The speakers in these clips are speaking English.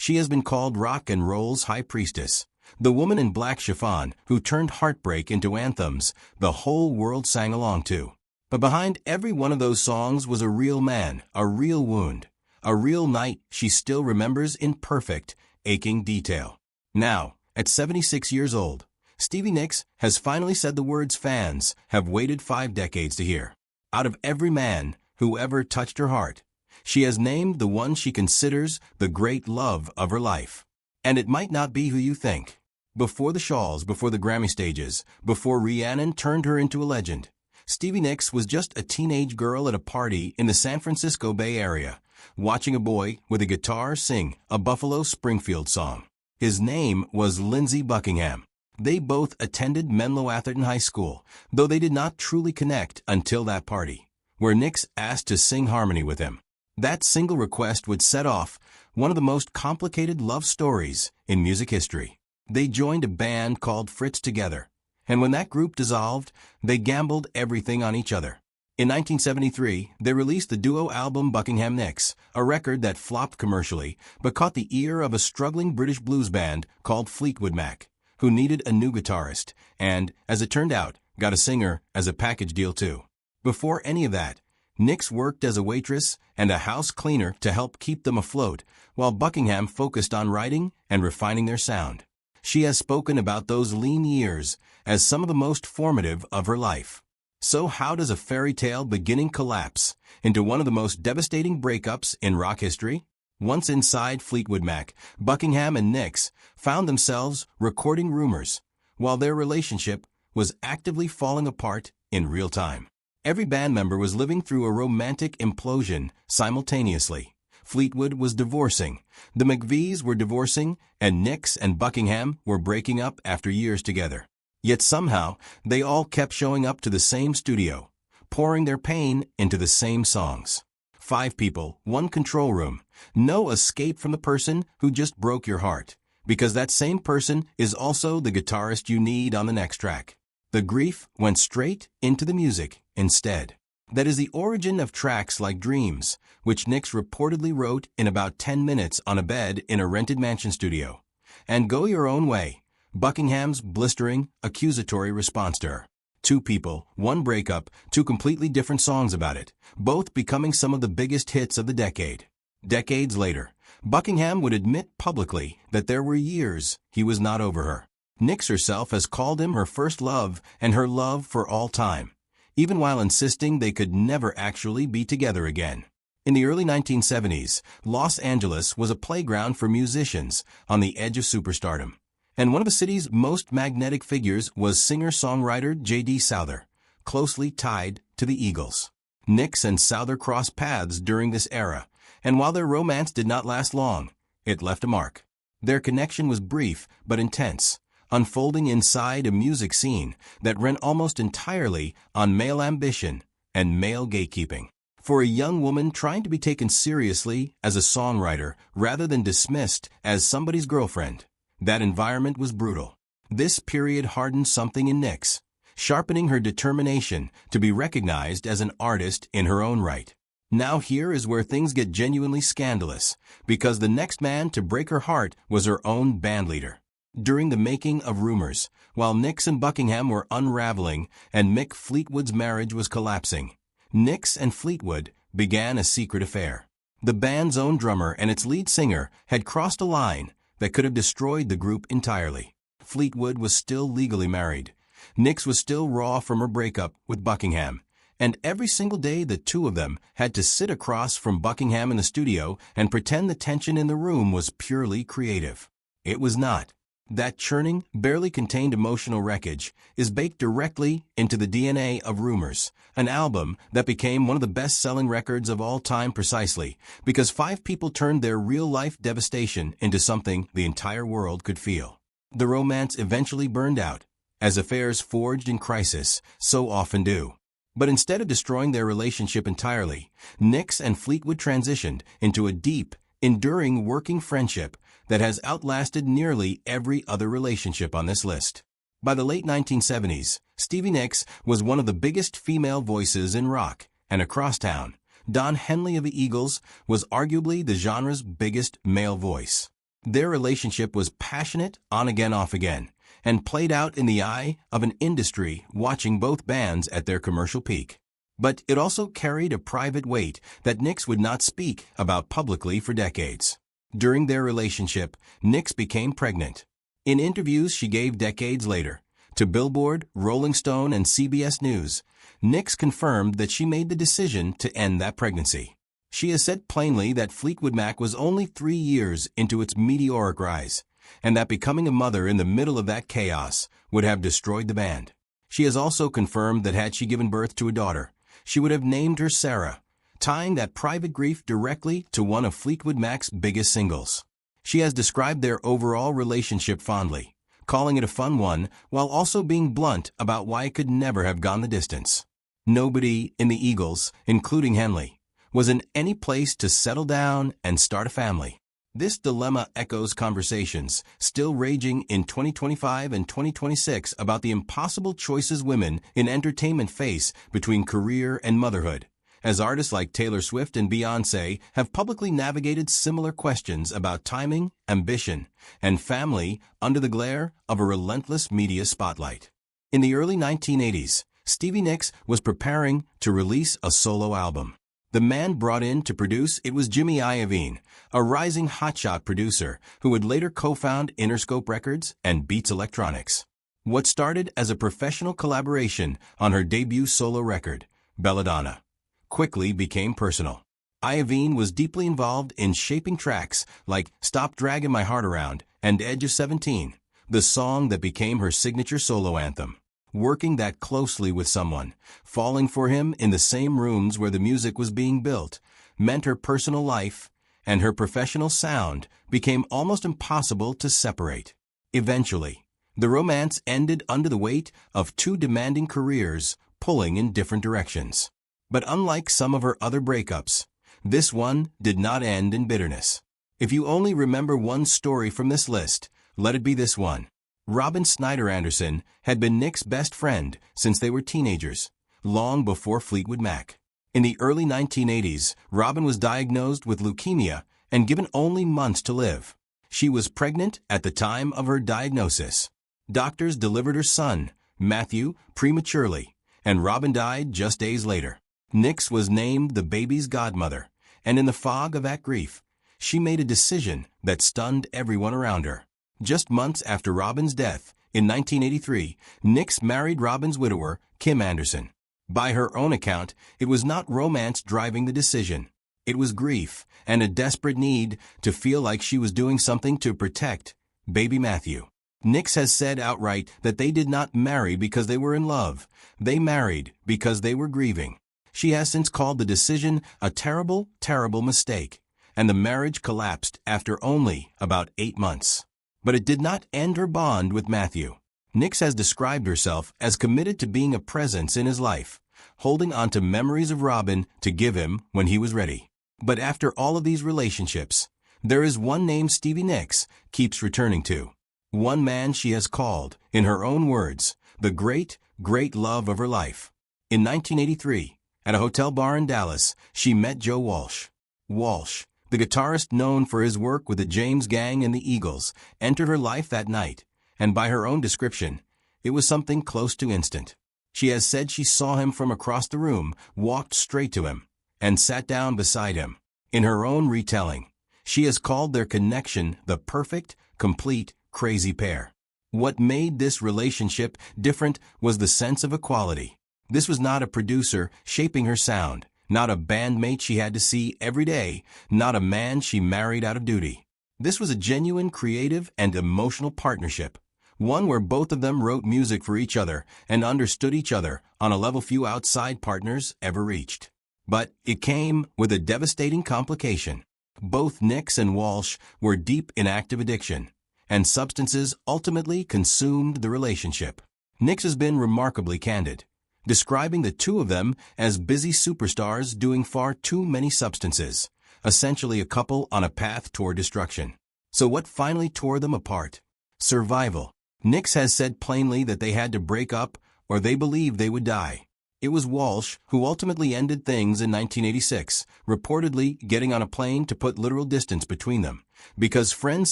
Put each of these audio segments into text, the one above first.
She has been called rock and roll's high priestess, the woman in black chiffon who turned heartbreak into anthems the whole world sang along to. But behind every one of those songs was a real man, a real wound, a real night she still remembers in perfect, aching detail. Now, at 76 years old, Stevie Nicks has finally said the words fans have waited 5 decades to hear. Out of every man who ever touched her heart, she has named the one she considers the great love of her life. And it might not be who you think. Before the shawls, before the Grammy stages, before Rhiannon turned her into a legend, Stevie Nicks was just a teenage girl at a party in the San Francisco Bay Area, watching a boy with a guitar sing a Buffalo Springfield song. His name was Lindsey Buckingham. They both attended Menlo Atherton High School, though they did not truly connect until that party, where Nicks asked to sing harmony with him. That single request would set off one of the most complicated love stories in music history. They joined a band called Fritz together, and when that group dissolved, they gambled everything on each other. In 1973, they released the duo album Buckingham Nicks, a record that flopped commercially but caught the ear of a struggling British blues band called Fleetwood Mac, who needed a new guitarist and, as it turned out, got a singer as a package deal too. Before any of that, Nicks worked as a waitress and a house cleaner to help keep them afloat, while Buckingham focused on writing and refining their sound. She has spoken about those lean years as some of the most formative of her life. So how does a fairy tale beginning collapse into one of the most devastating breakups in rock history? Once inside Fleetwood Mac, Buckingham and Nicks found themselves recording Rumors, while their relationship was actively falling apart in real time. Every band member was living through a romantic implosion simultaneously. Fleetwood was divorcing, the McVies were divorcing, and Nicks and Buckingham were breaking up after years together. Yet somehow, they all kept showing up to the same studio, pouring their pain into the same songs. 5 people, 1 control room, no escape from the person who just broke your heart, because that same person is also the guitarist you need on the next track. The grief went straight into the music instead. That is the origin of tracks like Dreams, which Nicks reportedly wrote in about 10 minutes on a bed in a rented mansion studio, and Go Your Own Way, Buckingham's blistering, accusatory response to her. 2 people, 1 breakup, 2 completely different songs about it, both becoming some of the biggest hits of the decade. Decades later, Buckingham would admit publicly that there were years he was not over her. Nicks herself has called him her first love and her love for all time, even while insisting they could never actually be together again. In the early 1970s, Los Angeles was a playground for musicians on the edge of superstardom, and one of the city's most magnetic figures was singer-songwriter J.D. Souther, closely tied to the Eagles. Nicks and Souther crossed paths during this era, and while their romance did not last long, it left a mark. Their connection was brief but intense, unfolding inside a music scene that ran almost entirely on male ambition and male gatekeeping. For a young woman trying to be taken seriously as a songwriter rather than dismissed as somebody's girlfriend, that environment was brutal. This period hardened something in Nicks, sharpening her determination to be recognized as an artist in her own right. Now here is where things get genuinely scandalous, because the next man to break her heart was her own bandleader. During the making of Rumors, while Nicks and Buckingham were unraveling and Mick Fleetwood's marriage was collapsing, Nicks and Fleetwood began a secret affair. The band's own drummer and its lead singer had crossed a line that could have destroyed the group entirely. Fleetwood was still legally married. Nicks was still raw from her breakup with Buckingham, and every single day the two of them had to sit across from Buckingham in the studio and pretend the tension in the room was purely creative. It was not. That churning, barely contained emotional wreckage is baked directly into the DNA of Rumors, an album that became one of the best-selling records of all time precisely because 5 people turned their real-life devastation into something the entire world could feel. The romance eventually burned out, as affairs forged in crisis so often do. But instead of destroying their relationship entirely, Nicks and Fleetwood transitioned into a deep, enduring working friendship that has outlasted nearly every other relationship on this list. By the late 1970s, Stevie Nicks was one of the biggest female voices in rock, and across town, Don Henley of the Eagles was arguably the genre's biggest male voice. Their relationship was passionate, on again, off again, and played out in the eye of an industry watching both bands at their commercial peak. But it also carried a private weight that Nix would not speak about publicly for decades. During their relationship, Nix became pregnant. In interviews she gave decades later, to Billboard, Rolling Stone, and CBS News, Nix confirmed that she made the decision to end that pregnancy. She has said plainly that Fleetwood Mac was only 3 years into its meteoric rise, and that becoming a mother in the middle of that chaos would have destroyed the band. She has also confirmed that had she given birth to a daughter, she would have named her Sarah, tying that private grief directly to one of Fleetwood Mac's biggest singles. She has described their overall relationship fondly, calling it a fun one while also being blunt about why it could never have gone the distance. Nobody in the Eagles, including Henley, was in any place to settle down and start a family. This dilemma echoes conversations still raging in 2025 and 2026 about the impossible choices women in entertainment face between career and motherhood, as artists like Taylor Swift and Beyoncé have publicly navigated similar questions about timing, ambition, and family under the glare of a relentless media spotlight. In the early 1980s, Stevie Nicks was preparing to release a solo album. The man brought in to produce it was Jimmy Iovine, a rising hotshot producer who would later co-found Interscope Records and Beats Electronics. What started as a professional collaboration on her debut solo record, Belladonna, quickly became personal. Iovine was deeply involved in shaping tracks like Stop Dragging My Heart Around and Edge of 17, the song that became her signature solo anthem. Working that closely with someone, falling for him in the same rooms where the music was being built, meant her personal life and her professional sound became almost impossible to separate. Eventually, the romance ended under the weight of two demanding careers pulling in different directions. But unlike some of her other breakups, this one did not end in bitterness. If you only remember one story from this list, let it be this one. Robin Snyder Anderson had been Nick's best friend since they were teenagers, long before Fleetwood Mac. In the early 1980s, Robin was diagnosed with leukemia and given only months to live. She was pregnant at the time of her diagnosis. Doctors delivered her son, Matthew, prematurely, and Robin died just days later. Nix was named the baby's godmother, and in the fog of that grief, she made a decision that stunned everyone around her. Just months after Robin's death, in 1983, Nix married Robin's widower, Kim Anderson. By her own account, it was not romance driving the decision. It was grief and a desperate need to feel like she was doing something to protect baby Matthew. Nix has said outright that they did not marry because they were in love. They married because they were grieving. She has since called the decision a terrible, terrible mistake, and the marriage collapsed after only about 8 months. But it did not end her bond with Matthew. Nix has described herself as committed to being a presence in his life, holding on to memories of Robin to give him when he was ready. But after all of these relationships, there is one name Stevie Nicks keeps returning to. One man she has called, in her own words, the great, great love of her life. In 1983, at a hotel bar in Dallas, she met Joe Walsh. Walsh, the guitarist known for his work with the James Gang and the Eagles, entered her life that night, and by her own description, it was something close to instant. She has said she saw him from across the room, walked straight to him, and sat down beside him. In her own retelling, she has called their connection the perfect, complete, crazy pair. What made this relationship different was the sense of equality. This was not a producer shaping her sound, not a bandmate she had to see every day, not a man she married out of duty. This was a genuine creative and emotional partnership, one where both of them wrote music for each other and understood each other on a level few outside partners ever reached. But it came with a devastating complication. Both Nicks and Walsh were deep in active addiction, and substances ultimately consumed the relationship. Nicks has been remarkably candid, describing the two of them as busy superstars doing far too many substances, essentially a couple on a path toward destruction. So what finally tore them apart? Survival. Nicks has said plainly that they had to break up or they believed they would die. It was Walsh who ultimately ended things in 1986, reportedly getting on a plane to put literal distance between them, because friends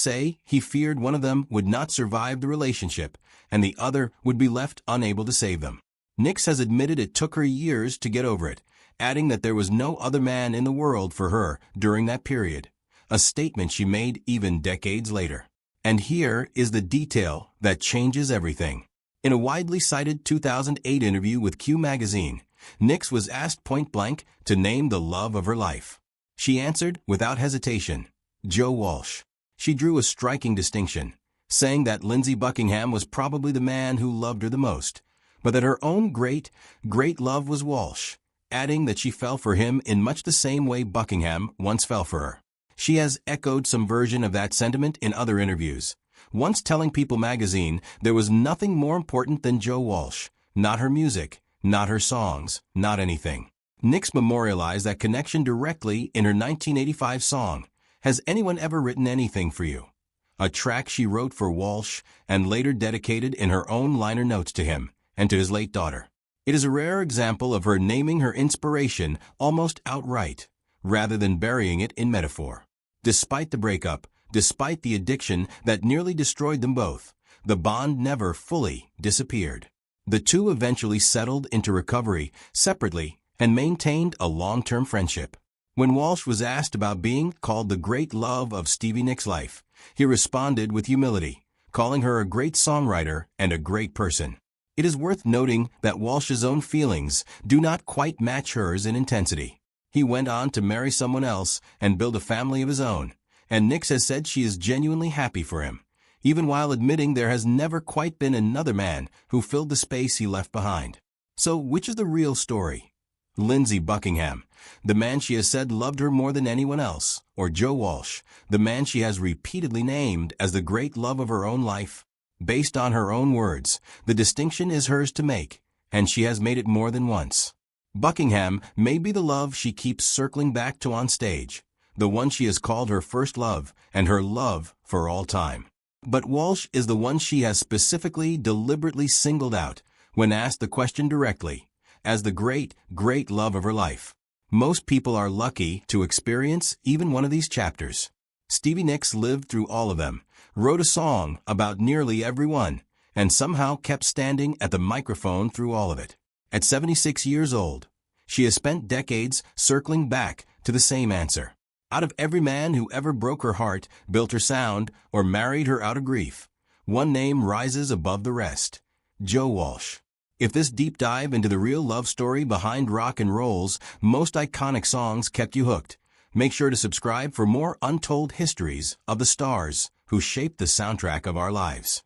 say he feared one of them would not survive the relationship and the other would be left unable to save them. Nix has admitted it took her years to get over it, adding that there was no other man in the world for her during that period, a statement she made even decades later. And here is the detail that changes everything. In a widely cited 2008 interview with Q magazine, Nix was asked point-blank to name the love of her life. She answered without hesitation, Joe Walsh. She drew a striking distinction, saying that Lindsey Buckingham was probably the man who loved her the most, but that her own great love was Walsh, adding that she fell for him in much the same way Buckingham once fell for her. She has echoed some version of that sentiment in other interviews, once telling People magazine there was nothing more important than Joe Walsh, not her music, not her songs, not anything. Nix memorialized that connection directly in her 1985 song, Has Anyone Ever Written Anything for You?, a track she wrote for Walsh and later dedicated in her own liner notes to him and to his late daughter. It is a rare example of her naming her inspiration almost outright, rather than burying it in metaphor. Despite the breakup, despite the addiction that nearly destroyed them both, the bond never fully disappeared. The two eventually settled into recovery separately and maintained a long-term friendship. When Walsh was asked about being called the great love of Stevie Nicks' life, he responded with humility, calling her a great songwriter and a great person. It is worth noting that Walsh's own feelings do not quite match hers in intensity. He went on to marry someone else and build a family of his own, and Nix has said she is genuinely happy for him, even while admitting there has never quite been another man who filled the space he left behind. So which is the real story? Lindsey Buckingham, the man she has said loved her more than anyone else, or Joe Walsh, the man she has repeatedly named as the great love of her own life? Based on her own words, the distinction is hers to make, and she has made it more than once. Buckingham may be the love she keeps circling back to on stage, the one she has called her first love and her love for all time. But Walsh is the one she has specifically, deliberately singled out when asked the question directly, as the great love of her life. Most people are lucky to experience even one of these chapters. Stevie Nicks lived through all of them, wrote a song about nearly every one, and somehow kept standing at the microphone through all of it. At 76 years old, she has spent decades circling back to the same answer. Out of every man who ever broke her heart, built her sound, or married her out of grief, one name rises above the rest: Joe Walsh. If this deep dive into the real love story behind rock and roll's most iconic songs kept you hooked, make sure to subscribe for more untold histories of the stars who shaped the soundtrack of our lives.